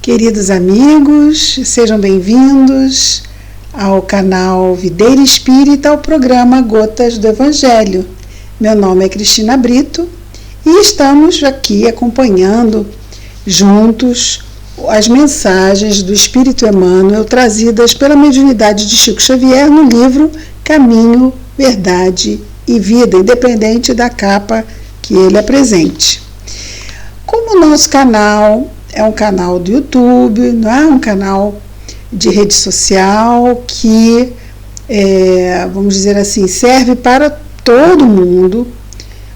Queridos amigos, sejam bem-vindos ao canal Videira Espírita, ao programa Gotas do Evangelho. Meu nome é Cristina Brito e estamos aqui acompanhando juntos as mensagens do Espírito Emmanuel trazidas pela mediunidade de Chico Xavier no livro Caminho, Verdade e Vida, independente da capa que ele apresente. Como o nosso canal é um canal do YouTube, não é um canal de rede social que, vamos dizer assim, serve para todo mundo.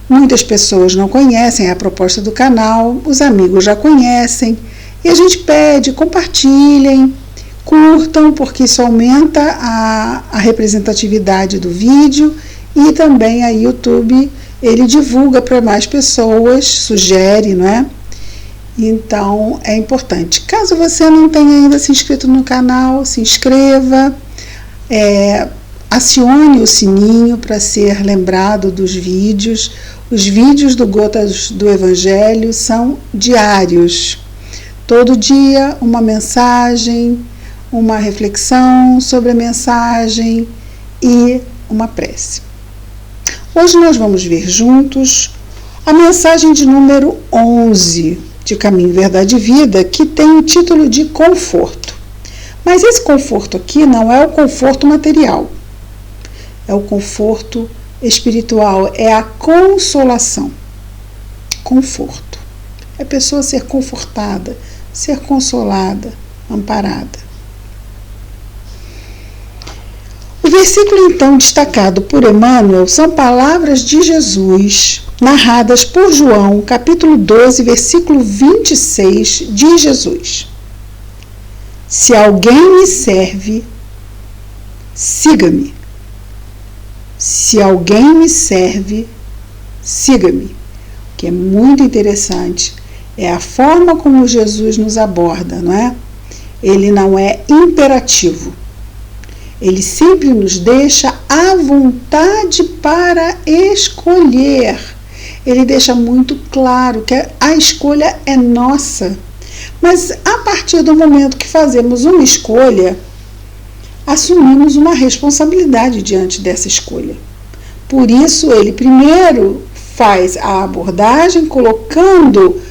Muitas pessoas não conhecem a proposta do canal, os amigos já conhecem, e a gente pede, compartilhem, curtam, porque isso aumenta a representatividade do vídeo, e também a YouTube, ele divulga para mais pessoas, sugere, não é? Então, é importante. Caso você não tenha ainda se inscrito no canal, se inscreva, acione o sininho para ser lembrado dos vídeos. Os vídeos do Gotas do Evangelho são diários. Todo dia, uma mensagem, uma reflexão sobre a mensagem e uma prece. Hoje nós vamos ver juntos a mensagem de número 11, de Caminho, Verdade e Vida, que tem o título de conforto. Mas esse conforto aqui não é o conforto material, é o conforto espiritual, é a consolação. Conforto. É a pessoa ser confortada, ser consolada, amparada. O versículo então destacado por Emmanuel são palavras de Jesus, narradas por João, capítulo 12, versículo 26, de Jesus. Se alguém me serve, siga-me. Se alguém me serve, siga-me. O que é muito interessante é a forma como Jesus nos aborda, não é? Ele não é imperativo. Ele sempre nos deixa à vontade para escolher. Ele deixa muito claro que a escolha é nossa. Mas a partir do momento que fazemos uma escolha, assumimos uma responsabilidade diante dessa escolha. Por isso, ele primeiro faz a abordagem colocando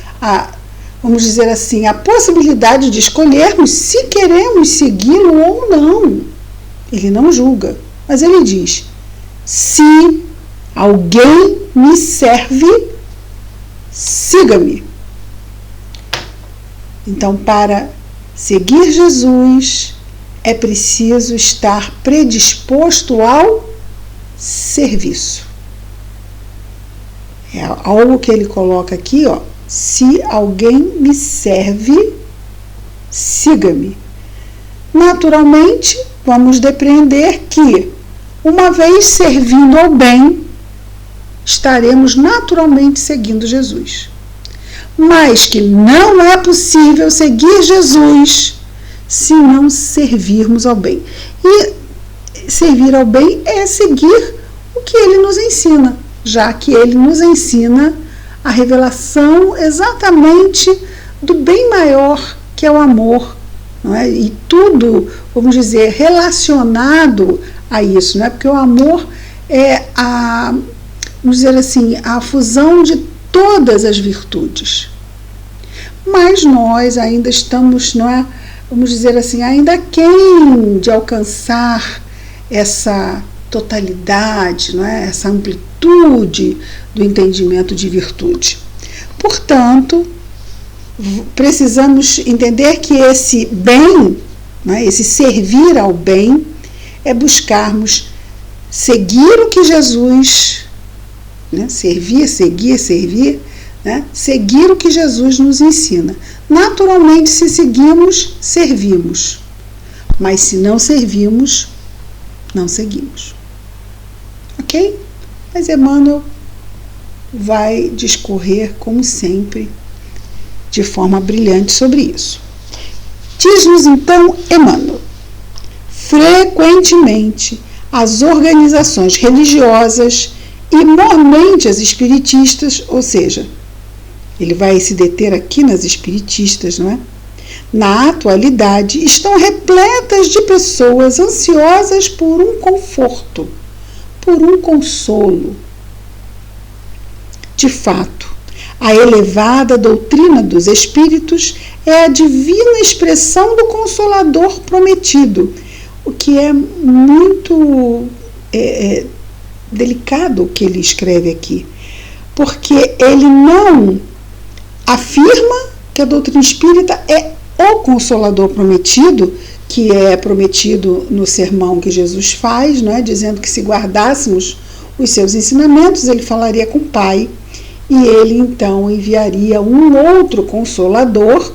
vamos dizer assim, a possibilidade de escolhermos se queremos segui-lo ou não. Ele não julga, mas ele diz: se alguém me serve, siga-me. Então, para seguir Jesus, é preciso estar predisposto ao serviço. É algo que ele coloca aqui, ó. Se alguém me serve, siga-me. Naturalmente, vamos depreender que, uma vez servindo ao bem, estaremos naturalmente seguindo Jesus. Mas que não é possível seguir Jesus se não servirmos ao bem. E servir ao bem é seguir o que ele nos ensina, já que ele nos ensina a revelação exatamente do bem maior, que é o amor. Não é? E tudo, vamos dizer, relacionado a isso, não é? Porque o amor é vamos dizer assim, a fusão de todas as virtudes. Mas nós ainda estamos, não é? Vamos dizer assim, ainda aquém de alcançar essa totalidade, não é? Essa amplitude do entendimento de virtude. Portanto, precisamos entender que esse bem, né, esse servir ao bem, é buscarmos seguir o que Jesus, né, seguir, né, seguir o que Jesus nos ensina. Naturalmente, se seguimos, servimos. Mas se não servimos, não seguimos. Ok? Mas Emmanuel vai discorrer, como sempre, de forma brilhante sobre isso. Diz-nos então Emmanuel: frequentemente as organizações religiosas e mormente as espiritistas, ou seja, ele vai se deter aqui nas espiritistas, não é? na atualidade, estão repletas de pessoas ansiosas por um conforto, por um consolo. De fato, a elevada doutrina dos Espíritos é a divina expressão do Consolador prometido, o que é muito delicado o que ele escreve aqui, porque ele não afirma que a doutrina espírita é o Consolador prometido, que é prometido no sermão que Jesus faz, não é? Dizendo que se guardássemos os seus ensinamentos, ele falaria com o Pai, e ele então enviaria um outro Consolador.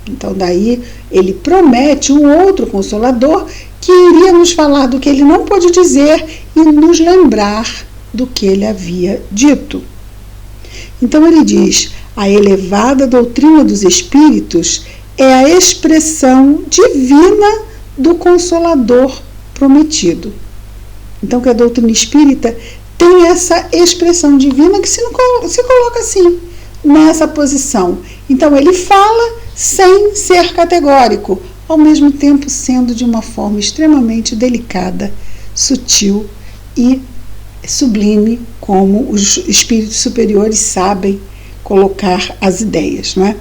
Então daí ele promete um outro Consolador que iria nos falar do que ele não pôde dizer e nos lembrar do que ele havia dito. Então ele diz: a elevada doutrina dos Espíritos é a expressão divina do Consolador prometido. Então que a doutrina espírita tem essa expressão divina que se coloca assim, nessa posição. Então ele fala sem ser categórico, ao mesmo tempo sendo de uma forma extremamente delicada, sutil e sublime, como os espíritos superiores sabem colocar as ideias, não é?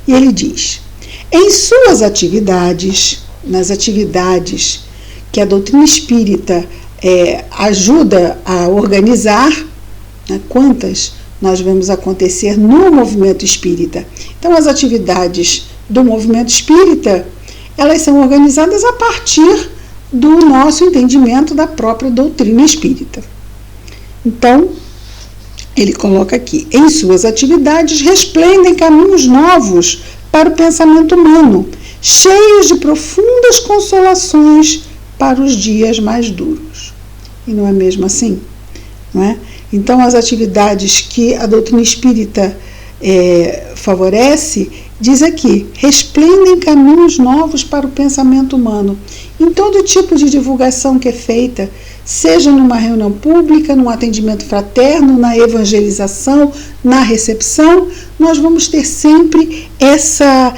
E ele diz: em suas atividades, nas atividades que a doutrina espírita ajuda a organizar, né, quantas nós vemos acontecer no movimento espírita. Então, as atividades do movimento espírita, elas são organizadas a partir do nosso entendimento da própria doutrina espírita. Então, ele coloca aqui: em suas atividades resplendem caminhos novos para o pensamento humano, cheios de profundas consolações para os dias mais duros. E não é mesmo assim? Não é? Então, as atividades que a doutrina espírita favorece, diz aqui, resplendem caminhos novos para o pensamento humano. Em todo tipo de divulgação que é feita, seja numa reunião pública, num atendimento fraterno, na evangelização, na recepção, nós vamos ter sempre essa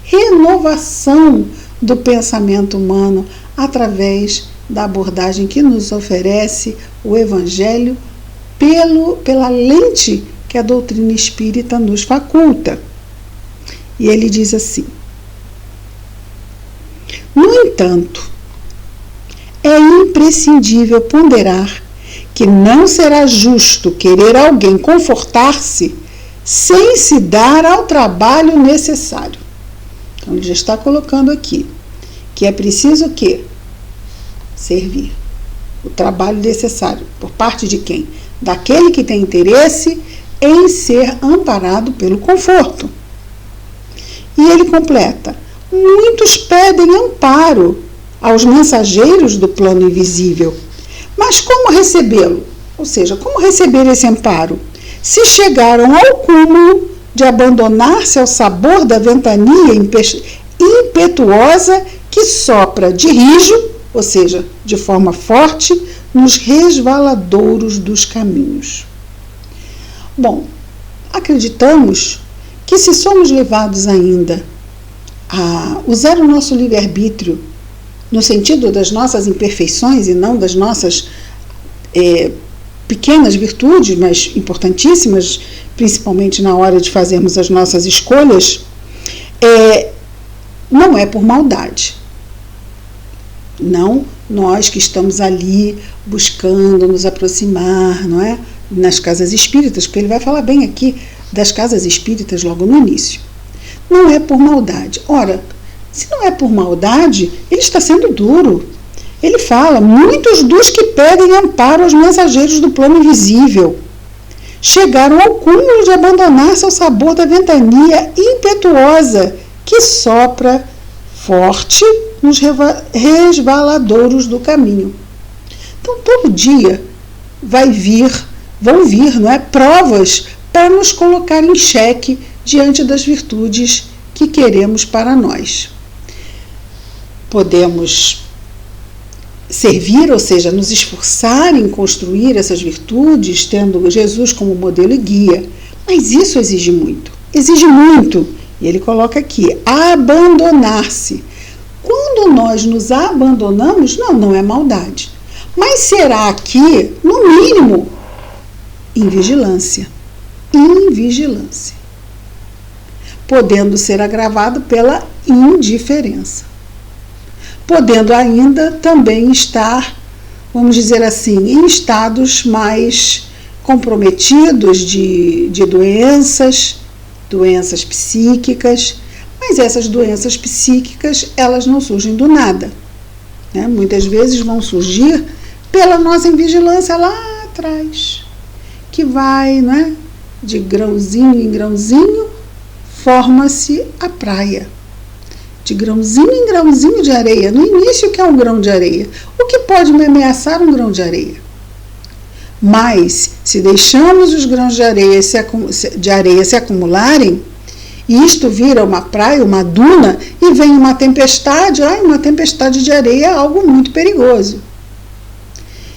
renovação do pensamento humano através da abordagem que nos oferece o Evangelho pela lente que a doutrina espírita nos faculta. E ele diz assim: no entanto, é imprescindível ponderar que não será justo querer alguém confortar-se sem se dar ao trabalho necessário. Então, ele já está colocando aqui que é preciso o quê? Servir. O trabalho necessário. Por parte de quem? Daquele que tem interesse em ser amparado pelo conforto. E ele completa: muitos pedem amparo aos mensageiros do plano invisível. Mas como recebê-lo? Ou seja, como receber esse amparo? Se chegaram ao cúmulo de abandonar-se ao sabor da ventania impetuosa que sopra de rijo, ou seja, de forma forte, nos resvaladouros dos caminhos. Bom, acreditamos que se somos levados ainda a usar o nosso livre-arbítrio no sentido das nossas imperfeições e não das nossas pequenas virtudes, mas importantíssimas, principalmente na hora de fazermos as nossas escolhas, não é por maldade. Não nós que estamos ali buscando nos aproximar, não é? Nas casas espíritas, porque ele vai falar bem aqui das casas espíritas logo no início. Não é por maldade. Ora, se não é por maldade, ele está sendo duro. Ele fala: muitos dos que pedem amparo aos mensageiros do plano invisível chegaram ao cúmulo de abandonar-se ao sabor da ventania impetuosa que sopra forte nos resvaladouros do caminho. Então, todo dia vão vir, não é, provas para nos colocar em xeque diante das virtudes que queremos para nós. Podemos servir, ou seja, nos esforçar em construir essas virtudes, tendo Jesus como modelo e guia, mas isso exige muito E ele coloca aqui, abandonar-se. Quando nós nos abandonamos, não é maldade. Mas será que, no mínimo, invigilância. Invigilância. Podendo ser agravado pela indiferença. Podendo ainda também estar, vamos dizer assim, em estados mais comprometidos de doenças psíquicas, mas essas doenças psíquicas, elas não surgem do nada, né? Muitas vezes vão surgir pela nossa invigilância lá atrás, que vai, né, de grãozinho em grãozinho, forma-se a praia. De grãozinho em grãozinho de areia. No início, o que é um grão de areia? O que pode me ameaçar um grão de areia? Mas, se deixamos os grãos de areia se acumularem, isto vira uma praia, uma duna, e vem uma tempestade. Uma tempestade de areia é algo muito perigoso.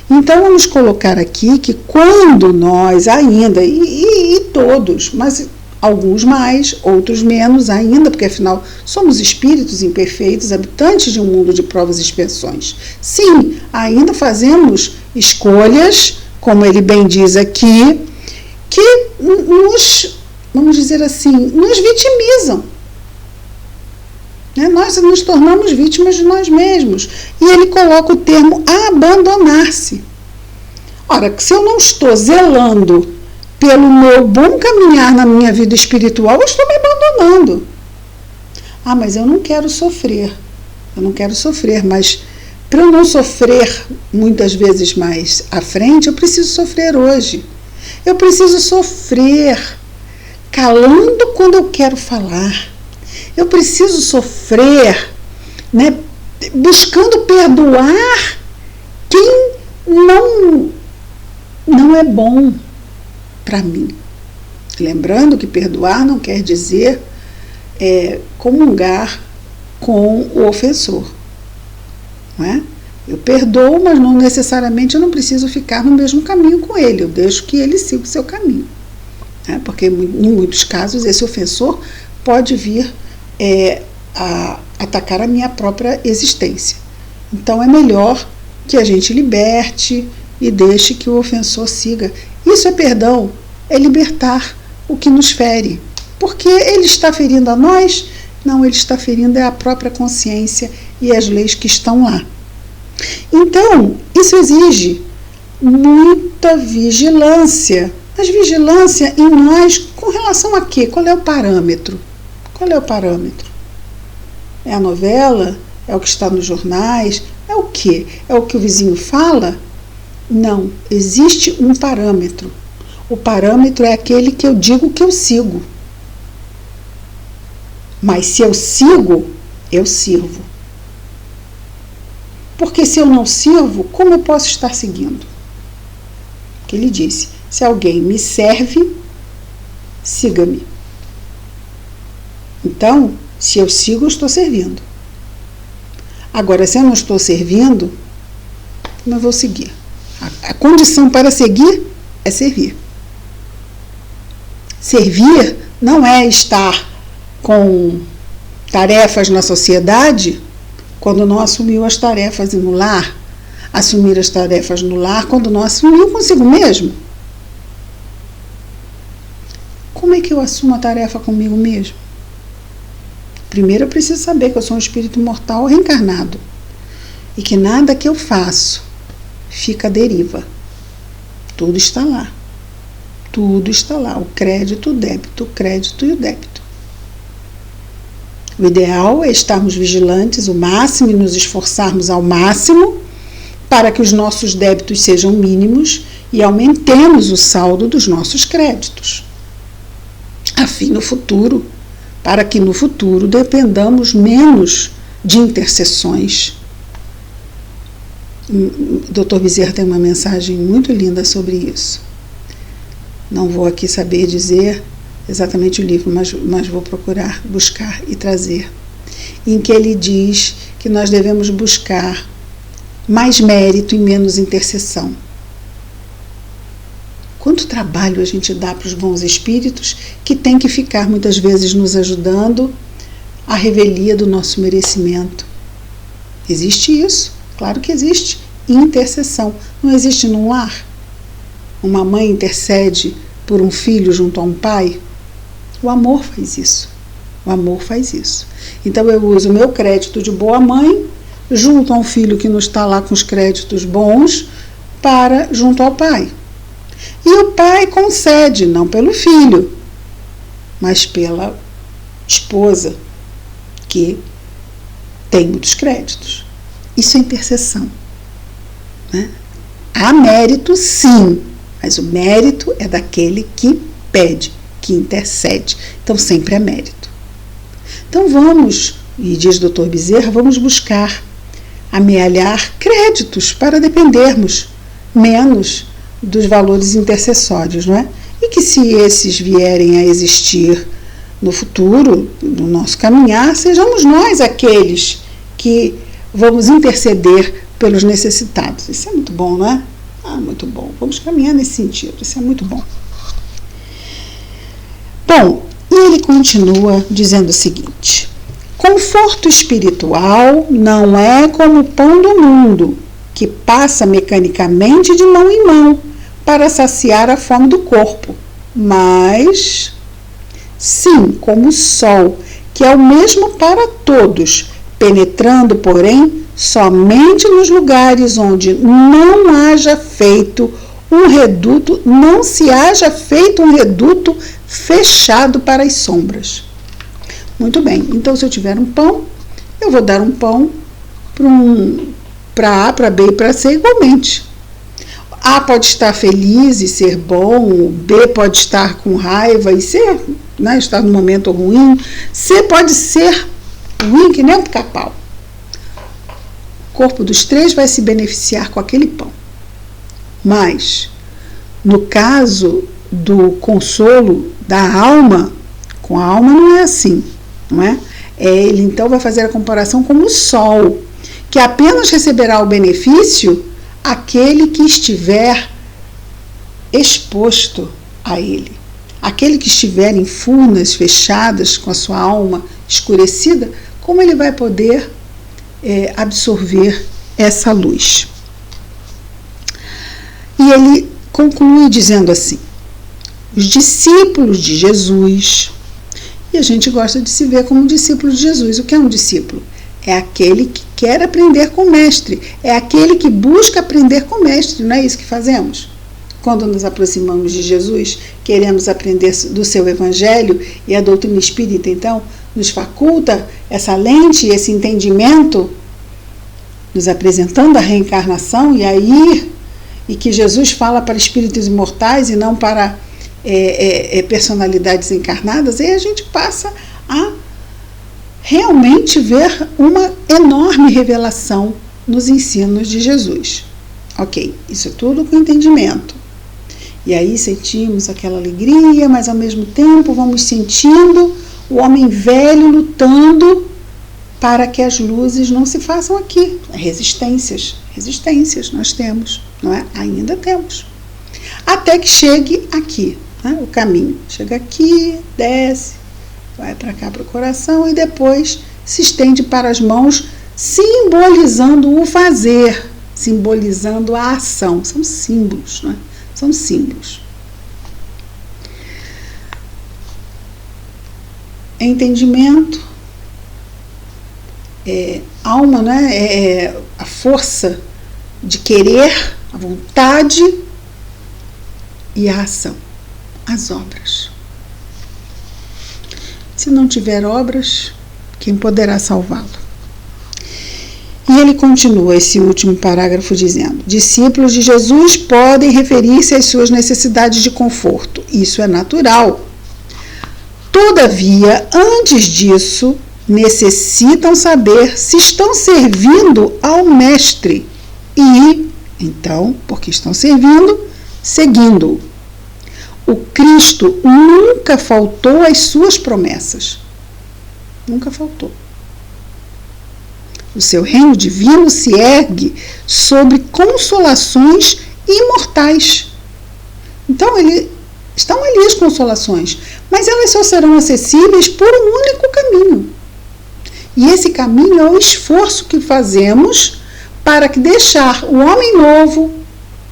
Então, vamos colocar aqui que quando nós ainda, e todos, mas alguns mais, outros menos ainda, porque afinal somos espíritos imperfeitos, habitantes de um mundo de provas e expiações. Sim, ainda fazemos escolhas, como ele bem diz aqui, que nos, vamos dizer assim, nos vitimizam. Né? Nós nos tornamos vítimas de nós mesmos. E ele coloca o termo abandonar-se. Ora, se eu não estou zelando pelo meu bom caminhar na minha vida espiritual, eu estou me abandonando. Mas eu não quero sofrer. Eu não quero sofrer, mas para eu não sofrer muitas vezes mais à frente, eu preciso sofrer hoje. Eu preciso sofrer calando quando eu quero falar. Eu preciso sofrer, né, buscando perdoar quem não é bom para mim. Lembrando que perdoar não quer dizer comungar com o ofensor. Não é? Eu perdoo, mas não necessariamente eu não preciso ficar no mesmo caminho com ele. Eu deixo que ele siga o seu caminho. Né? Porque em muitos casos esse ofensor pode vir a atacar a minha própria existência. Então é melhor que a gente liberte e deixe que o ofensor siga. Isso é perdão, é libertar o que nos fere. Porque ele está ferindo a nós? Não, ele está ferindo a própria consciência e as leis que estão lá. Então, isso exige muita vigilância. Mas vigilância em nós com relação a quê? Qual é o parâmetro? Qual é o parâmetro? É a novela? É o que está nos jornais? É o quê? É o que o vizinho fala? Não, existe um parâmetro. O parâmetro é aquele que eu digo que eu sigo. Mas se eu sigo, eu sirvo. Porque se eu não sirvo, como eu posso estar seguindo? Que ele disse, se alguém me serve, siga-me. Então, se eu sigo, eu estou servindo. Agora, se eu não estou servindo, como eu vou seguir? A condição para seguir é servir. Servir não é estar com tarefas na sociedade quando não assumiu as tarefas no lar. Assumir as tarefas no lar quando não assumiu consigo mesmo. Como é que eu assumo a tarefa comigo mesmo? Primeiro eu preciso saber que eu sou um espírito mortal reencarnado e que nada que eu faço fica à deriva. Tudo está lá. Tudo está lá. O crédito, o débito, o crédito e o débito. O ideal é estarmos vigilantes o máximo e nos esforçarmos ao máximo para que os nossos débitos sejam mínimos e aumentemos o saldo dos nossos créditos. Afim no futuro, para que no futuro dependamos menos de intercessões. O Dr. Bezerra tem uma mensagem muito linda sobre isso. Não vou aqui saber dizer exatamente o livro, mas vou procurar buscar e trazer, em que ele diz que nós devemos buscar mais mérito e menos intercessão. Quanto trabalho a gente dá para os bons espíritos que tem que ficar muitas vezes nos ajudando à revelia do nosso merecimento. Existe isso? Claro que existe. Intercessão. Não existe num lar? Uma mãe intercede por um filho junto a um pai? O amor faz isso. O amor faz isso. Então eu uso o meu crédito de boa mãe junto a um filho que não está lá com os créditos bons junto ao pai. E o pai concede, não pelo filho, mas pela esposa, que tem muitos créditos. Isso é intercessão. Né? Há mérito, sim, mas o mérito é daquele que pede, que intercede. Então sempre é mérito. Então vamos, e diz o Dr. Bezerra, vamos buscar amealhar créditos para dependermos menos dos valores intercessórios, não é? E que se esses vierem a existir no futuro, no nosso caminhar, sejamos nós aqueles que vamos interceder pelos necessitados. Isso é muito bom, não é? Muito bom. Vamos caminhar nesse sentido. Isso é muito bom. Bom, e ele continua dizendo o seguinte: conforto espiritual não é como o pão do mundo, que passa mecanicamente de mão em mão para saciar a fome do corpo, mas sim como o sol, que é o mesmo para todos, penetrando, porém, somente nos lugares onde não se haja feito um reduto fechado para as sombras. Muito bem, então se eu tiver um pão, eu vou dar um pão para A, para B e para C igualmente. A pode estar feliz e ser bom, B pode estar com raiva e ser, né, estar num momento ruim, C pode ser ruim que nem um pica-pau. O corpo dos três vai se beneficiar com aquele pão. Mas, no caso do consolo da alma, com a alma não é assim, não é? Ele então vai fazer a comparação como o sol, que apenas receberá o benefício aquele que estiver exposto a ele. Aquele que estiver em furnas fechadas, com a sua alma escurecida, como ele vai poder absorver essa luz? E ele conclui dizendo assim: os discípulos de Jesus, e a gente gosta de se ver como discípulo de Jesus. O que é um discípulo? É aquele que quer aprender com o mestre, é aquele que busca aprender com o mestre, não é isso que fazemos? Quando nos aproximamos de Jesus, queremos aprender do seu evangelho, e a doutrina espírita, então, nos faculta essa lente, esse entendimento, nos apresentando a reencarnação, e que Jesus fala para espíritos imortais e não para personalidades encarnadas, aí a gente passa a realmente ver uma enorme revelação nos ensinos de Jesus. Ok, isso é tudo com entendimento. E aí sentimos aquela alegria, mas ao mesmo tempo vamos sentindo o homem velho lutando para que as luzes não se façam aqui. Resistências nós temos, não é? Ainda temos. Até que chegue aqui, né? O caminho. Chega aqui, desce, vai para cá para o coração e depois se estende para as mãos, simbolizando o fazer, simbolizando a ação. São símbolos, não é? São símbolos. Entendimento, alma, né? A força de querer, a vontade e a ação, as obras. Se não tiver obras, quem poderá salvá-lo? E ele continua esse último parágrafo dizendo: discípulos de Jesus podem referir-se às suas necessidades de conforto. Isso é natural. Todavia, antes disso, necessitam saber se estão servindo ao Mestre e, então, porque estão servindo, seguindo-o. O Cristo nunca faltou às suas promessas. Nunca faltou. O seu reino divino se ergue sobre consolações imortais. Então, estão ali as consolações, mas elas só serão acessíveis por um único caminho. E esse caminho é o esforço que fazemos para deixar o homem novo,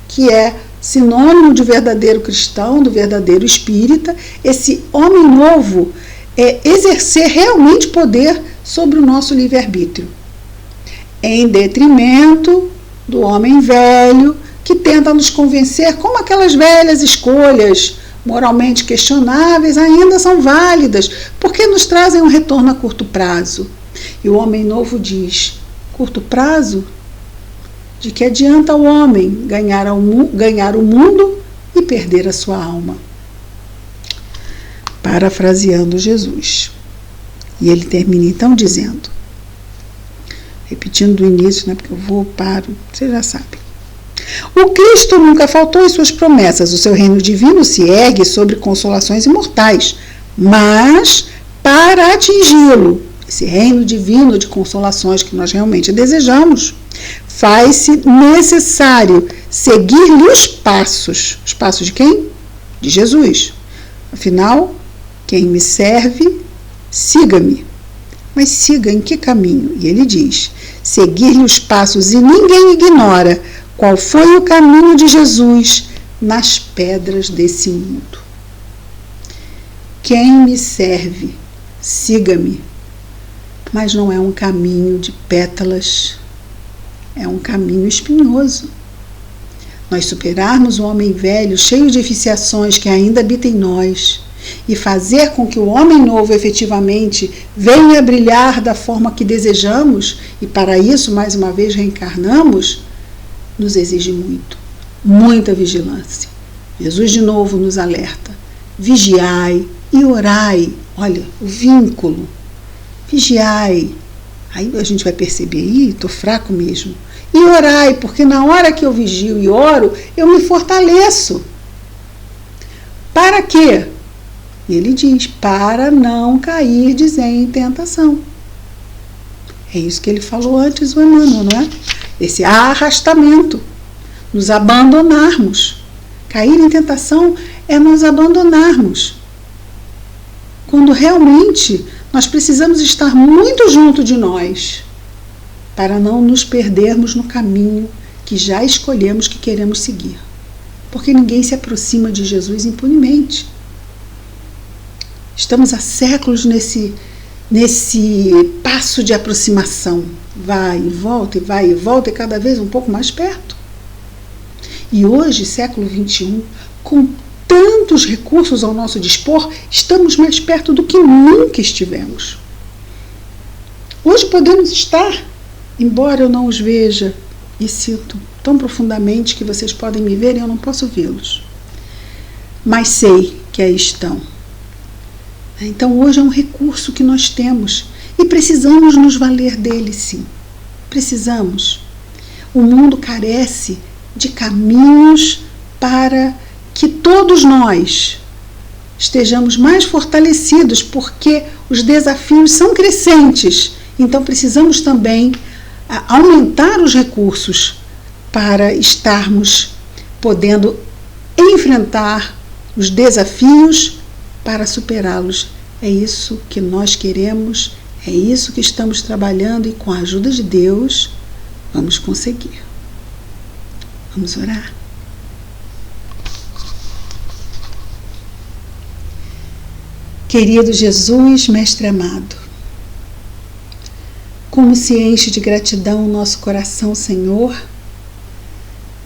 que é sinônimo de verdadeiro cristão, do verdadeiro espírita, esse homem novo exercer realmente poder sobre o nosso livre-arbítrio, em detrimento do homem velho, que tenta nos convencer como aquelas velhas escolhas moralmente questionáveis ainda são válidas, porque nos trazem um retorno a curto prazo. E o homem novo diz: curto prazo? De que adianta o homem ganhar o mundo e perder a sua alma? Parafraseando Jesus. E ele termina então dizendo, repetindo do início, porque eu paro, você já sabe. O Cristo nunca faltou em suas promessas, o seu reino divino se ergue sobre consolações imortais, mas para atingi-lo, esse reino divino de consolações que nós realmente desejamos, faz-se necessário seguir-lhe os passos. Os passos de quem? De Jesus. Afinal, quem me serve, siga-me. Mas siga em que caminho? E ele diz, seguir-lhe os passos, e ninguém ignora qual foi o caminho de Jesus nas pedras desse mundo. Quem me serve, siga-me. Mas não é um caminho de pétalas, é um caminho espinhoso. Nós superarmos o homem velho, cheio de viciações que ainda habita em nós, e fazer com que o homem novo efetivamente venha a brilhar da forma que desejamos, e para isso, mais uma vez, reencarnamos, nos exige muita vigilância. Jesus de novo nos alerta, vigiai e orai. Olha, o vínculo, vigiai. Aí a gente vai perceber, estou fraco mesmo. E orai, porque na hora que eu vigio e oro, eu me fortaleço. Para quê? E ele diz, para não cairdes em tentação. É isso que ele falou antes, o Emmanuel, não é? Esse arrastamento, nos abandonarmos. Cair em tentação é nos abandonarmos. Quando realmente nós precisamos estar muito junto de nós, para não nos perdermos no caminho que já escolhemos que queremos seguir. Porque ninguém se aproxima de Jesus impunemente. Estamos há séculos nesse passo de aproximação. Vai e volta, e cada vez um pouco mais perto. E hoje, século XXI, com tantos recursos ao nosso dispor, estamos mais perto do que nunca estivemos. Hoje podemos estar, embora eu não os veja e sinto tão profundamente que vocês podem me ver e eu não posso vê-los, mas sei que aí estão. Então hoje é um recurso que nós temos e precisamos nos valer dele, sim. Precisamos. O mundo carece de caminhos para que todos nós estejamos mais fortalecidos, porque os desafios são crescentes. Então precisamos também aumentar os recursos para estarmos podendo enfrentar os desafios para superá-los. É isso que nós queremos, é isso que estamos trabalhando e com a ajuda de Deus vamos conseguir. Vamos orar? Querido Jesus, Mestre amado, como se enche de gratidão o nosso coração, Senhor,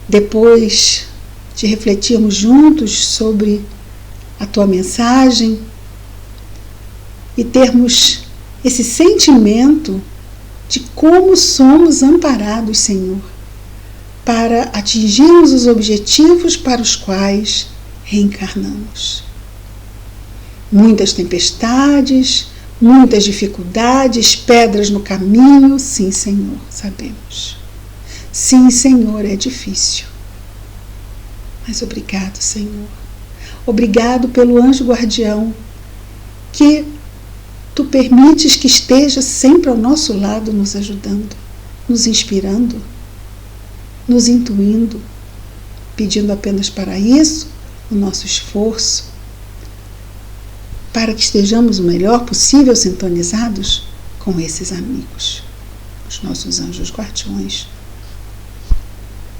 depois de refletirmos juntos sobre a Tua mensagem e termos esse sentimento de como somos amparados, Senhor, para atingirmos os objetivos para os quais reencarnamos. Muitas tempestades, muitas dificuldades, pedras no caminho, sim, Senhor, sabemos. Sim, Senhor, é difícil. Mas obrigado, Senhor. Obrigado pelo anjo guardião que Tu permites que esteja sempre ao nosso lado, nos ajudando, nos inspirando, nos intuindo, pedindo apenas para isso o nosso esforço para que estejamos o melhor possível sintonizados com esses amigos, os nossos anjos guardiões,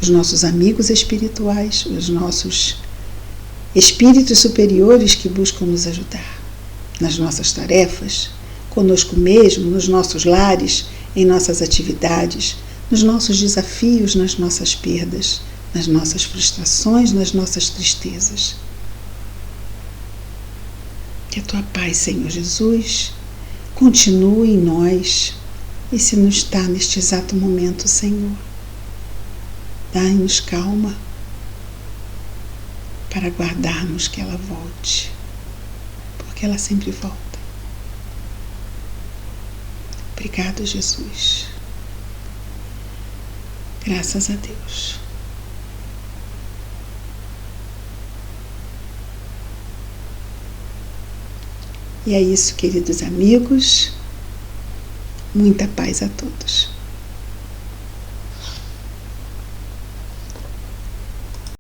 os nossos amigos espirituais, os nossos espíritos superiores que buscam nos ajudar nas nossas tarefas, conosco mesmo, nos nossos lares, em nossas atividades, nos nossos desafios, nas nossas perdas, nas nossas frustrações, nas nossas tristezas. Que a tua paz, Senhor Jesus, continue em nós e se não está neste exato momento, Senhor, dai-nos calma para aguardarmos que ela volte, porque ela sempre volta. Obrigado, Jesus. Graças a Deus. E é isso, queridos amigos. Muita paz a todos.